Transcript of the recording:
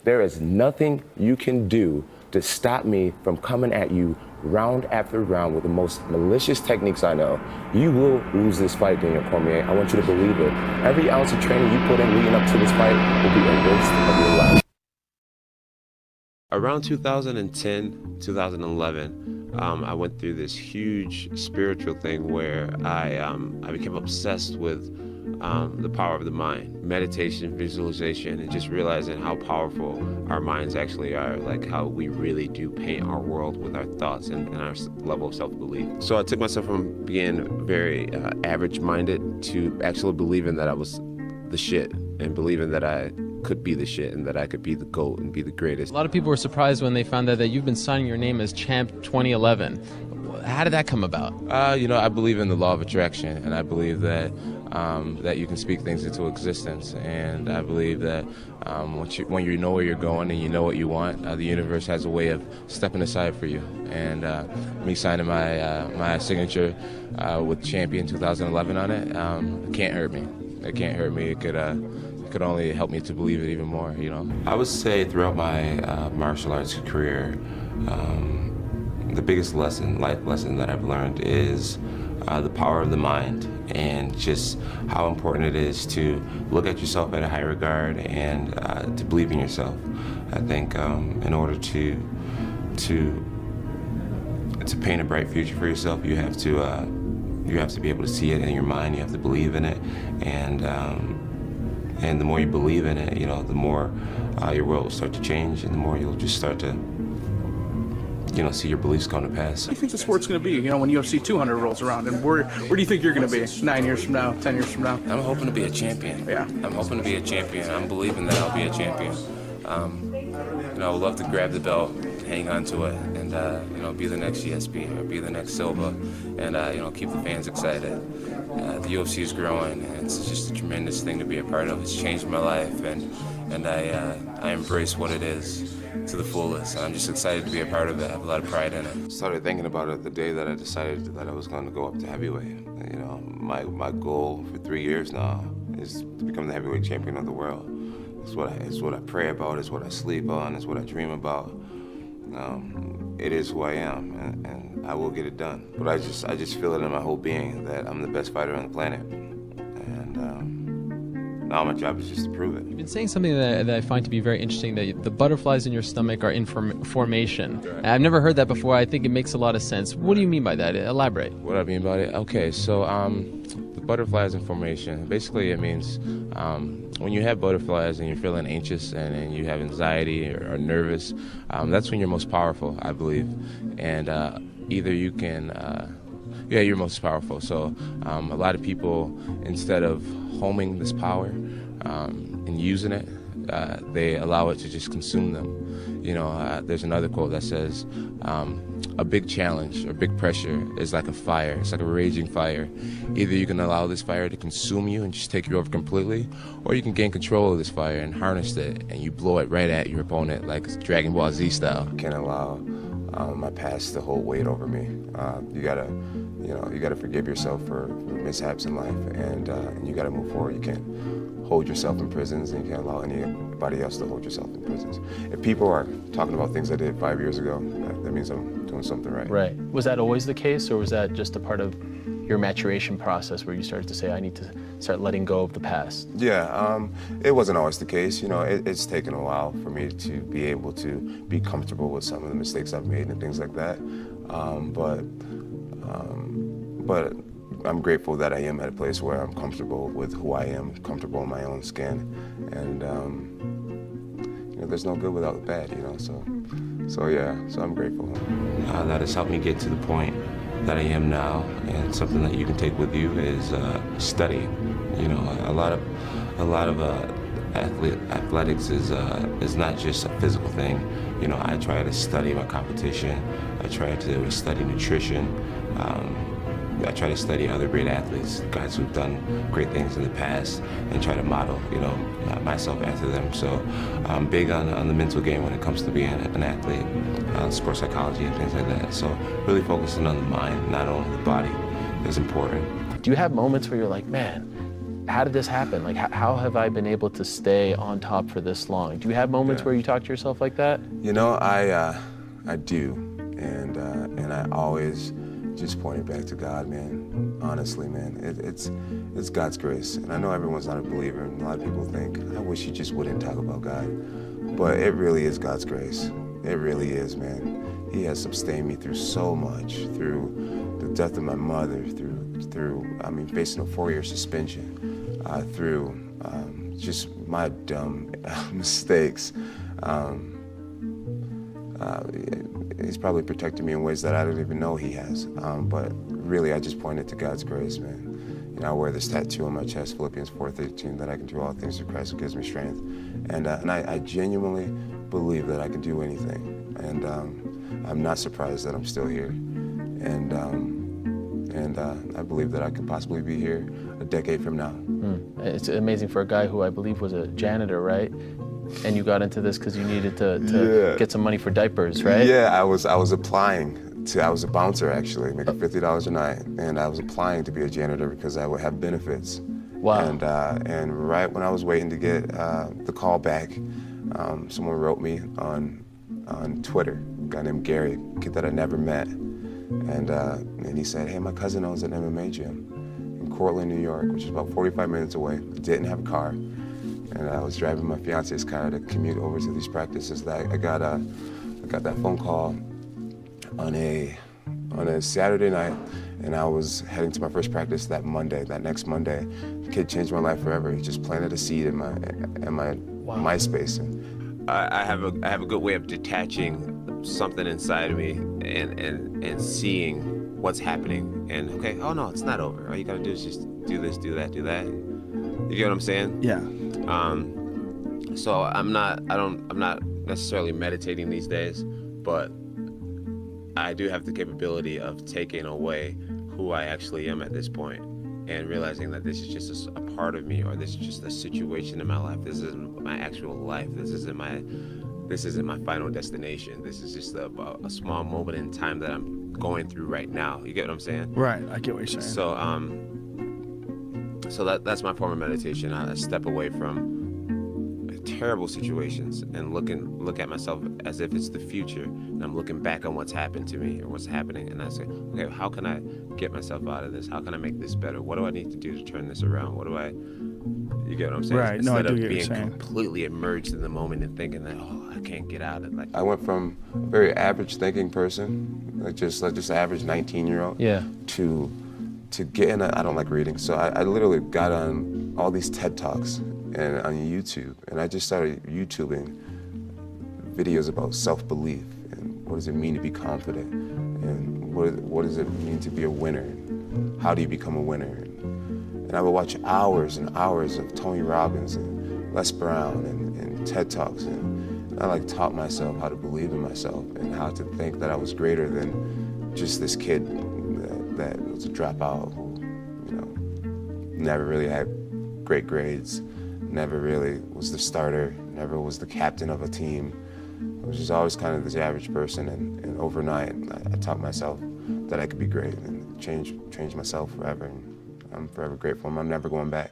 There is nothing you can do to stop me from coming at you round after round with the most malicious techniques I know. You will lose this fight, Daniel Cormier. I want you to believe it. Every ounce of training you put in leading up to this fight will be a waste of your life. Around 2010, 2011, I went through this huge spiritual thing where I became obsessed with the power of the mind, meditation, visualization, and just realizing how powerful our minds actually are, like how we really do paint our world with our thoughts and our level of self-belief. So I took myself from being very average-minded to actually believing that I was the shit and believing that I could be the shit and that I could be the GOAT and be the greatest. A lot of people were surprised when they found out that you've been signing your name as Champ 2011. How did that come about? I believe in the law of attraction, and I believe that that you can speak things into existence. And I believe that when you know where you're going and you know what you want, the universe has a way of stepping aside for you. And me signing my signature with Champion 2011 on it, it can't hurt me. It can't hurt me. It could only help me to believe it even more, I would say throughout my martial arts career, the biggest life lesson that I've learned is the power of the mind and just how important it is to look at yourself at a high regard and to believe in yourself. I think in order to paint a bright future for yourself, you have to be able to see it in your mind. You have to believe in it, and the more you believe in it, the more your world will start to change, and the more you'll just start to see your beliefs come to pass. What do you think the sport's going to be, when UFC 200 rolls around? And where do you think you're going to be 9 years from now, 10 years from now? I'm hoping to be a champion. Yeah. I'm hoping to be a champion. I'm believing that I'll be a champion. I would love to grab the belt, hang on to it, and be the next GSP or be the next Silva, and keep the fans excited. The UFC is growing, and it's just a tremendous thing to be a part of. It's changed my life, and I embrace what it is to the fullest. And I'm just excited to be a part of it. I have a lot of pride in it. Started thinking about it the day that I decided that I was going to go up to heavyweight. My goal for 3 years now is to become the heavyweight champion of the world. It's what I pray about, it's what I sleep on, it's what I dream about. It is who I am, and I will get it done. But I just feel it in my whole being that I'm the best fighter on the planet. And now my job is just to prove it. You've been saying something that I find to be very interesting, that the butterflies in your stomach are in formation. I've never heard that before. I think it makes a lot of sense. What do you mean by that? Elaborate. What I mean by it? Okay, so the butterflies in formation, basically it means when you have butterflies and you're feeling anxious and you have anxiety or nervous, that's when you're most powerful, I believe. And either you can, you're most powerful. So a lot of people, instead of homing this power and using it, they allow it to just consume them. There's another quote that says, a big challenge or big pressure is like a fire. It's like a raging fire. Either you can allow this fire to consume you and just take you over completely, or you can gain control of this fire and harness it, and you blow it right at your opponent like Dragon Ball Z style. Can't allow my past to hold weight over me. You gotta forgive yourself for mishaps in life, and you gotta move forward. You can't hold yourself in prisons, and you can't allow anybody else to hold yourself in prisons. If people are talking about things I did 5 years ago, that means I'm doing something right. Right. Was that always the case, or was that just a part of your maturation process where you started to say, I need to start letting go of the past? Yeah, it wasn't always the case. It's taken a while for me to be able to be comfortable with some of the mistakes I've made and things like that. But I'm grateful that I am at a place where I'm comfortable with who I am, comfortable in my own skin, and there's no good without the bad, So I'm grateful. That has helped me get to the point that I am now, and something that you can take with you is study. A lot of athletics is not just a physical thing. I try to study my competition. I try to study nutrition. I try to study other great athletes, guys who've done great things in the past, and try to model, myself after them. So I'm big on the mental game when it comes to being an athlete, sports psychology and things like that. So really focusing on the mind, not only the body, is important. Do you have moments where you're like, man, how did this happen? Like, how have I been able to stay on top for this long? Do you have moments where you talk to yourself like that? You know, I do, and I always just point it back to God, man. Honestly, man, it's God's grace, and I know everyone's not a believer, and a lot of people think, I wish you just wouldn't talk about God, but it really is God's grace. It really is, man. He has sustained me through so much, through the death of my mother, through facing a 4-year suspension, through just my dumb mistakes. He's probably protected me in ways that I don't even know he has. But really, I just point it to God's grace, man. You know, I wear this tattoo on my chest, Philippians 4:13, that I can do all things through Christ who gives me strength. And I genuinely believe that I can do anything. And I'm not surprised that I'm still here. And I believe that I could possibly be here a decade from now. It's amazing for a guy who I believe was a janitor, right? And you got into this because you needed to get some money for diapers, right? Yeah, I was applying to, I was a bouncer actually, making $50 a night, and I was applying to be a janitor because I would have benefits. Wow. And right when I was waiting to get the call back, someone wrote me on Twitter, a guy named Gary, a kid that I never met, and he said, hey, my cousin owns an MMA gym in Cortland, New York, which is about 45 minutes away. I didn't have a car. And I was driving my fiance's car to commute over to these practices. I got that phone call on a Saturday night, and I was heading to my first practice that next Monday. The kid changed my life forever. He just planted a seed in my MySpace. And I have a good way of detaching something inside of me and seeing what's happening. And okay, oh no, it's not over. All you gotta do is just do this, do that, do that. You get what I'm saying? Yeah. So I'm not necessarily meditating these days, but I do have the capability of taking away who I actually am at this point and realizing that this is just a part of me, or this is just a situation in my life. This isn't my actual life. This isn't my final destination. This is just a small moment in time that I'm going through right now. You get what I'm saying? Right, I get what you're saying. So that's my form of meditation. I step away from terrible situations and look at myself as if it's the future, and I'm looking back on what's happened to me or what's happening, and I say, okay, how can I get myself out of this? How can I make this better? What do I need to do to turn this around? You get what I'm saying? Right. No, I do get what you're Instead of being saying. completely immersed in the moment and thinking that, oh, I can't get out of it. I went from a very average thinking person, like just average 19-year-old, to get in I don't like reading, so I literally got on all these TED Talks and on YouTube, and I just started YouTubing videos about self-belief and what does it mean to be confident, and what does it mean to be a winner, and how do you become a winner, and I would watch hours and hours of Tony Robbins and Les Brown and TED Talks, and I taught myself how to believe in myself and how to think that I was greater than just this kid that was a dropout who, never really had great grades, never really was the starter, never was the captain of a team. I was just always kind of this average person, and overnight I taught myself that I could be great and change myself forever, and I'm forever grateful. I'm never going back.